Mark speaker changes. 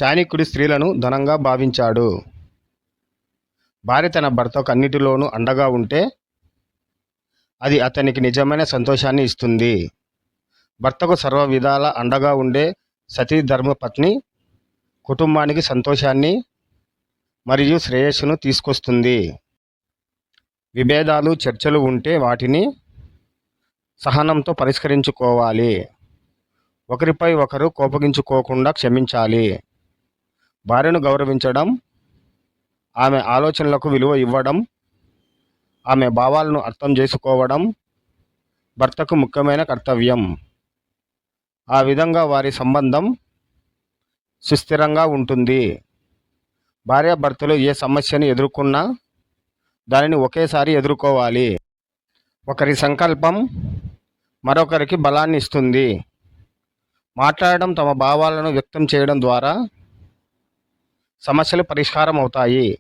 Speaker 1: చాణక్యుడు స్త్రీలను ధనంగా భావించాడు. భార్య తన భర్తకు అన్నిటిలోనూ అండగా ఉంటే అది అతనికి నిజమైన సంతోషాన్ని ఇస్తుంది. భర్తకు సర్వ విధాల అండగా ఉండే సతీ ధర్మపత్ని కుటుంబానికి సంతోషాన్ని మరియు శ్రేయస్సును తీసుకొస్తుంది. విభేదాలు, చర్చలు ఉంటే వాటిని సహనంతో పరిష్కరించుకోవాలి. ఒకరిపై ఒకరు కోపగించుకోకుండా క్షమించాలి. భార్యను గౌరవించడం, ఆమె ఆలోచనలకు విలువ ఇవ్వడం, ఆమె భావాలను అర్థం చేసుకోవడం భర్తకు ముఖ్యమైన కర్తవ్యం. ఆ విధంగా వారి సంబంధం సుస్థిరంగా ఉంటుంది. భార్యాభర్తలు ఏ సమస్యను ఎదుర్కొన్నా దానిని ఒకేసారి ఎదుర్కోవాలి. ఒకరి సంకల్పం మరొకరికి బలాన్ని ఇస్తుంది. మాట్లాడడం, తమ భావాలను వ్యక్తం చేయడం ద్వారా సమస్యలు పరిష్కారం అవుతాయి.